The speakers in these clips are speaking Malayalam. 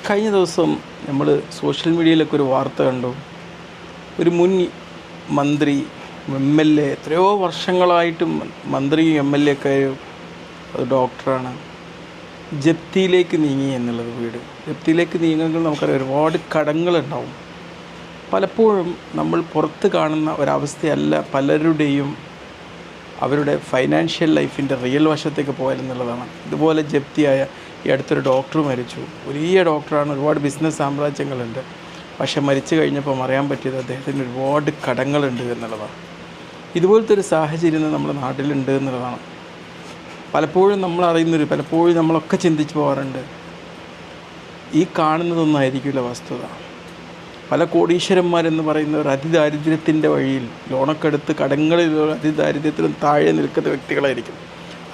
കഴിഞ്ഞ ദിവസം നമ്മൾ സോഷ്യൽ മീഡിയയിലൊക്കെ ഒരു വാർത്ത കണ്ടു. ഒരു മുൻ മന്ത്രി, MLA, എത്രയോ വർഷങ്ങളായിട്ടും മന്ത്രിയും MLA ഒക്കെ ഒരു ഡോക്ടറാണ്, ജപ്തിയിലേക്ക് നീങ്ങി എന്നുള്ളത്. വീട് ജപ്തിയിലേക്ക് നീങ്ങുമ്പോൾ നമുക്കറിയാം ഒരുപാട് കടങ്ങളുണ്ടാവും. പലപ്പോഴും നമ്മൾ പുറത്ത് കാണുന്ന ഒരവസ്ഥയല്ല പലരുടെയും അവരുടെ ഫൈനാൻഷ്യൽ ലൈഫിൻ്റെ റിയൽ വശത്തേക്ക് പോയാലെന്നുള്ളതാണ്. ഇതുപോലെ ജപ്തിയായ ഈ അടുത്തൊരു ഡോക്ടർ മരിച്ചു. വലിയ ഡോക്ടറാണ്, ഒരുപാട് ബിസിനസ് സാമ്രാജ്യങ്ങളുണ്ട്. പക്ഷെ മരിച്ചു കഴിഞ്ഞപ്പോൾ അറിയാൻ പറ്റിയത് അദ്ദേഹത്തിന് ഒരുപാട് കടങ്ങളുണ്ട് എന്നുള്ളതാണ്. ഇതുപോലത്തെ ഒരു സാഹചര്യം നമ്മുടെ നാട്ടിലുണ്ട് എന്നുള്ളതാണ്. പലപ്പോഴും നമ്മൾ അറിയുന്നൊരു, പലപ്പോഴും നമ്മളൊക്കെ ചിന്തിച്ച് പോകാറുണ്ട്, ഈ കാണുന്നതൊന്നായിരിക്കില്ല വസ്തുത. പല കോടീശ്വരന്മാരെന്ന് പറയുന്നവർ അതിദാരിദ്ര്യത്തിൻ്റെ വഴിയിൽ ലോണൊക്കെ എടുത്ത് കടങ്ങളിൽ അതിദാരിദ്ര്യത്തിലും താഴെ നിൽക്കുന്ന വ്യക്തികളായിരിക്കും.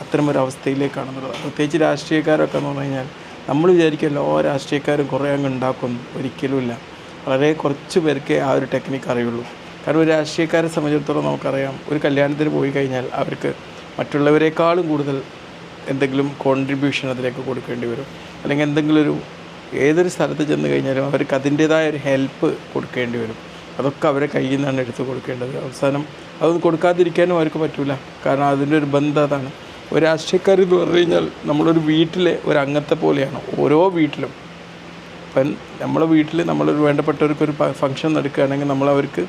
അത്തരമൊരവസ്ഥയിലേക്കാണെന്നുള്ളത്. പ്രത്യേകിച്ച് രാഷ്ട്രീയക്കാരൊക്കെ എന്ന് പറഞ്ഞു കഴിഞ്ഞാൽ നമ്മൾ വിചാരിക്കും എല്ലാ രാഷ്ട്രീയക്കാരും കുറേ അങ്ങ് ഉണ്ടാക്കുന്നു. ഒരിക്കലുമില്ല. വളരെ കുറച്ച് പേർക്കേ ആ ഒരു ടെക്നിക്ക് അറിയുള്ളൂ. കാരണം ഒരു രാഷ്ട്രീയക്കാരെ സംബന്ധിച്ചിടത്തോളം നമുക്കറിയാം, ഒരു കല്യാണത്തിന് പോയി കഴിഞ്ഞാൽ അവർക്ക് മറ്റുള്ളവരെക്കാളും കൂടുതൽ എന്തെങ്കിലും കോൺട്രിബ്യൂഷൻ അതിലേക്ക് കൊടുക്കേണ്ടി വരും. അല്ലെങ്കിൽ എന്തെങ്കിലും ഏതൊരു സ്ഥലത്ത് ചെന്ന് കഴിഞ്ഞാലും അവർക്ക് അതിൻ്റേതായ ഒരു ഹെൽപ്പ് കൊടുക്കേണ്ടി വരും. അതൊക്കെ അവരെ കയ്യിൽ നിന്നാണ് എടുത്ത് കൊടുക്കേണ്ടത്. അവസാനം അതൊന്നും കൊടുക്കാതിരിക്കാനും അവർക്ക് പറ്റില്ല. കാരണം അതിൻ്റെ ഒരു ബന്ധം അതാണ്. ഒരു രാഷ്ട്രീയക്കാർ എന്ന് പറഞ്ഞു കഴിഞ്ഞാൽ നമ്മളൊരു വീട്ടിലെ ഒരു അംഗത്തെ പോലെയാണ്. ഓരോ വീട്ടിലും ഇപ്പം നമ്മളെ വീട്ടിൽ നമ്മളൊരു വേണ്ടപ്പെട്ടവർക്കൊരു ഫംഗ്ഷൻ നടക്കുകയാണെങ്കിൽ നമ്മളവർക്ക്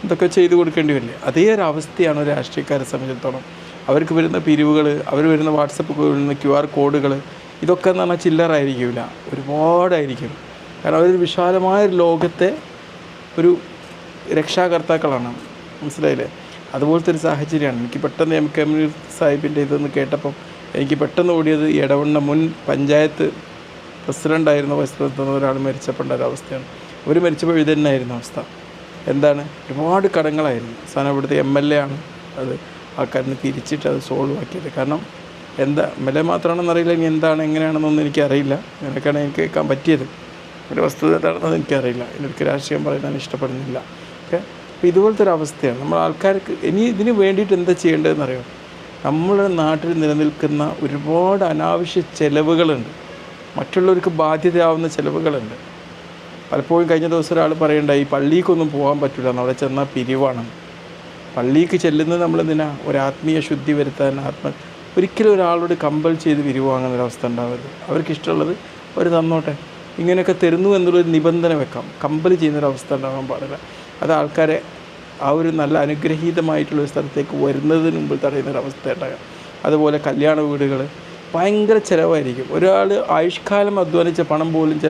ഇതൊക്കെ ചെയ്ത് കൊടുക്കേണ്ടി വരില്ലേ? അതേ ഒരു അവസ്ഥയാണ് ഒരു രാഷ്ട്രീയക്കാരെ സംബന്ധിച്ചിടത്തോളം. അവർക്ക് വരുന്ന പിരിവുകൾ, അവർ വരുന്ന വാട്സപ്പ് വരുന്ന QR കോഡുകൾ, ഇതൊക്കെ എന്ന് പറഞ്ഞാൽ ചില്ലറായിരിക്കില്ല, ഒരുപാടായിരിക്കും. കാരണം അവരൊരു വിശാലമായ ലോകത്തെ ഒരു രക്ഷാകർത്താക്കളാണ്. മനസ്സിലായില്ലേ? അതുപോലത്തെ ഒരു സാഹചര്യമാണ്. എനിക്ക് പെട്ടെന്ന് MK മുനീർ സാഹിബിൻ്റെ ഇതൊന്ന് കേട്ടപ്പം എനിക്ക് പെട്ടെന്ന് ഓടിയത് ഇടവണ്ണ മുൻ പഞ്ചായത്ത് പ്രസിഡൻ്റായിരുന്ന, വൈസ് പ്രസിഡൻ്റ് ഒരാൾ മരിച്ചപ്പോൾ ഒരവസ്ഥയാണ്. അവർ മരിച്ചപ്പോൾ ഇത് തന്നെയായിരുന്നു അവസ്ഥ. എന്താണ്? ഒരുപാട് കടങ്ങളായിരുന്നു. അവസാനം ഇവിടുത്തെ MLA ആണ് അത് ആൾക്കാരിന് തിരിച്ചിട്ട് അത് സോൾവ് ആക്കിയത്. കാരണം എന്താ MLA മാത്രമാണെന്ന് അറിയില്ല, ഇനി എന്താണ് എങ്ങനെയാണെന്നൊന്നും എനിക്കറിയില്ല. അങ്ങനെയൊക്കെയാണ് എനിക്ക് കേൾക്കാൻ പറ്റിയത്. ഒരു വസ്തുത എന്താണെന്ന് എനിക്കറിയില്ല. എനിക്ക് രാഷ്ട്രീയം പറയാൻ ഇഷ്ടപ്പെടുന്നില്ല. ഓക്കെ, അപ്പോൾ ഇതുപോലത്തെ ഒരു അവസ്ഥയാണ്. നമ്മൾ ആൾക്കാർക്ക് ഇനി ഇതിന് വേണ്ടിയിട്ട് എന്താ ചെയ്യേണ്ടതെന്നറിയോ? നമ്മുടെ നാട്ടിൽ നിലനിൽക്കുന്ന ഒരുപാട് അനാവശ്യ ചിലവുകളുണ്ട്, മറ്റുള്ളവർക്ക് ബാധ്യതയാവുന്ന ചിലവുകളുണ്ട്. പലപ്പോഴും കഴിഞ്ഞ ദിവസം ഒരാൾ പറയണ്ടായി, പള്ളിക്കൊന്നും പോകാൻ പറ്റില്ല, അവിടെ ചെന്നാൽ പിരിവാണ്. പള്ളിക്ക് ചെല്ലുന്നത് നമ്മളെന്തിനാ? ഒരു ആത്മീയ ശുദ്ധി വരുത്താൻ. ഒരിക്കലും ഒരാളോട് കമ്പൽ ചെയ്ത് പിരിവ് വാങ്ങുന്നൊരവസ്ഥ ഉണ്ടാവരുത്. അവർക്കിഷ്ടമുള്ളത് അവർ തന്നോട്ടെ. ഇങ്ങനെയൊക്കെ തരുന്നു എന്നുള്ളൊരു നിബന്ധന വെക്കാം. കമ്പൽ ചെയ്യുന്നൊരവസ്ഥ ഉണ്ടാകാൻ പാടില്ല. അത് ആൾക്കാരെ ആ ഒരു നല്ല അനുഗ്രഹീതമായിട്ടുള്ളൊരു സ്ഥലത്തേക്ക് വരുന്നതിന് മുമ്പ് തടയുന്നൊരവസ്ഥ ഉണ്ടാകാം. അതുപോലെ കല്യാണ വീടുകൾ ഭയങ്കര ചിലവായിരിക്കും. ഒരാൾ ആയുഷ്കാലം അധ്വാനിച്ച പണം പോലും